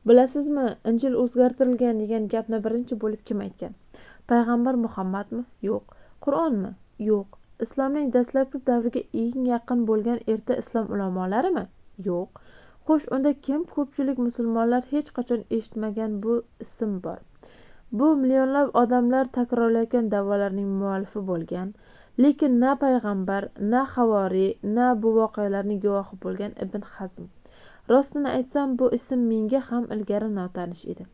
Bilasizmi, Injil o'zgartirilgan degan gapni birinchi bo'lib kim aytgan? Payg'ambar Muhammadmi? Yo'q. Qur'onmi? Yo'q. Islomning dastlabki davriga eng yaqin bo'lgan erta islom ulamolarimi? Yo'q. Xo'sh, unda kim? Ko'pchilik musulmonlar hech qachon eshitmagan bu ism bor. Bu millionlab odamlar takrorlayotgan da'volarning muallifi bo'lgan, lekin na payg'ambar, na havoriy, na bu voqealarning guvohi bo'lgan Ibn Hazm. Rostini aytsam, bu ism menga ham ilgari notanish edi.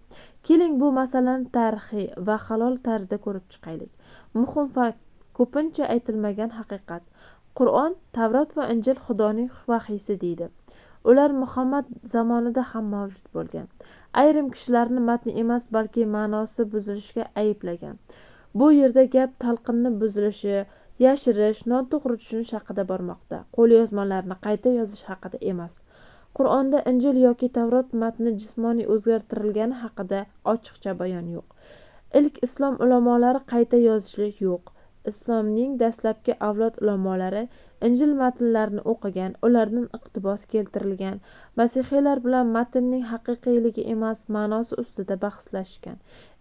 Keling, bu masalani tarixiy va halol tarzda ko'rib chiqaylik. Muhim fakt, ko'pincha aytilmagan haqiqat. Qur'on, Tavrot va Injil Xudoning vahiysi deydi. Ular Muhammad zamonida ham mavjud bo'lgan. Ayrim kishilarni matni emas, balki ma'nosi buzilishiga ayblagan. Bu yerda gap talqinni buzilishi, yashirish, noto'g'ri tushunish haqida bormoqda. Qo'lyozmalarni qayta yozish haqida emas. Qur'onda Injil yoki Tavrot matni jismoniy o'zgartirilgani haqida ochiqcha bayon yo'q. Ilk islom ulamolari qayta yozishi yo'q. Islomning dastlabki avlod ulamolari Injil matnlarini o'qigan, ulardan iqtibos keltirilgan. Masihiylar bilan matnning haqiqiyligi emas, ma'nosi ustida bahslashgan.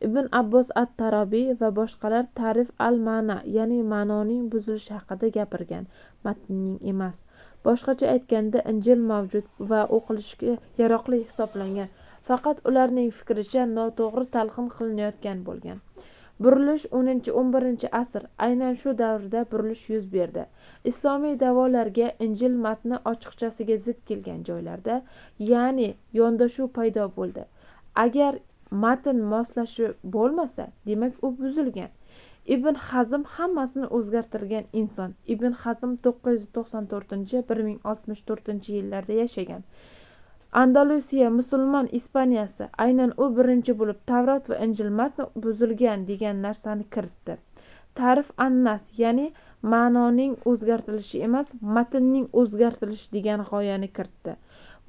Ibn Abbos at-Tarobiy va boshqalar ta'rif al-ma'na, ya'ni ma'noning buzilishi haqida gapirgan, matnning emas. Boshqacha aytganda, Injil mavjud va o'qilishga yaroqli hisoblangan, faqat ularning fikricha noto'g'ri talqin qilinayotgan bo'lgan. Burilish 10-11 asr, aynan shu davrda burilish yuz berdi. Islomiy da'volarga Injil matni ochiqchasiga zid kelgan joylarda, ya'ni yondashuv paydo bo'ldi. Agar matn moslashuv bo'lmasa, demak u buzilgan. Ibn Hazm hammasini o'zgartirgan inson. Ibn Hazm 994-1064-yillarda yashagan. Andalusiya musulmon Ispaniyasi, aynan u birinchi bo'lib Tavrot va Injil matni buzilgan degan narsani kiritdi. Ta'rif an-nas, ya'ni ma'noning o'zgartirilishi emas, matnning o'zgartirilishi degan g'oyani kiritdi.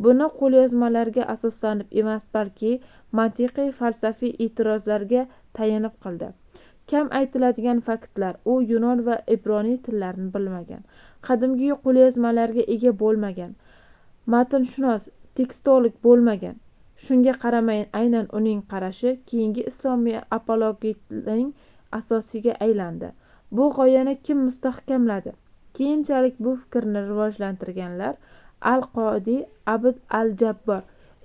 Buni qo'lyozmalarga asoslanib emas, balki mantiqiy falsafiy e'tirozlarga tayanib qildi. Kam aytiladigan faktlar, u yunon va ibroniy tillarini bilmagan, qadimgi qo'lyozmalarga ega bo'lmagan, matnshunos, tekstolog bo'lmagan. Shunga qaramay, aynan uning qarashi keyingi islomiy apologetning asosiga aylandi. Bu g'oyani kim mustahkamladi? Keyinchalik bu fikrni rivojlantirganlar Al-Qodi Abd al-Jabbor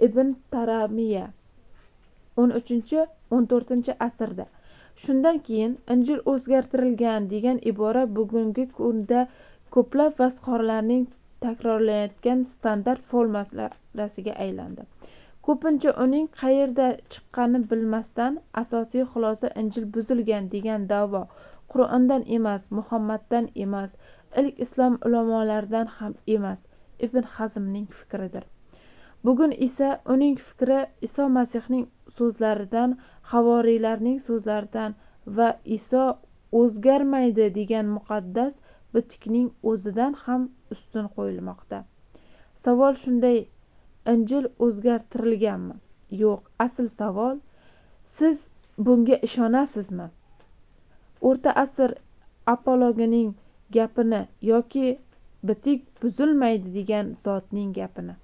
ibn Taramiya 13-14 asrda. Shundan keyin Injil o'zgartirilgan degan ibora bugungi kunda ko'plab vasqorlarning takrorlayotgan standart formulasiga aylandi. Ko'pincha uning qayerda chiqqanini bilmasdan asosiy xulosa Injil buzilgan degan da'vo Qur'ondan emas, Muhammaddan emas, ilk islom ulamolaridan ham emas, Ibn Hazmning fikridir. Bugun esa uning fikri Iso Masihning so'zlaridan, havoriylarning so'zlaridan va Iso o'zgarmaydi degan muqaddas bitikning o'zidan ham ustun qo'yilmoqda. Savol shunday: Injil o'zgartirilganmi? Yo'q. Asl savol: siz bunga ishonasizmi? O'rta asr apologining gapini yoki bitik buzilmaydi degan zotning gapini?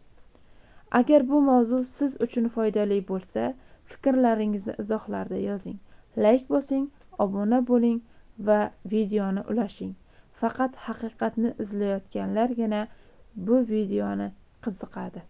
Agar bu mavzu siz uchun foydali bo'lsa, fikrlaringizni izohlarda yozing. Layk bosing, obuna bo'ling va videoni ulashing. Faqat haqiqatni izlayotganlargina bu videoni qiziqadi.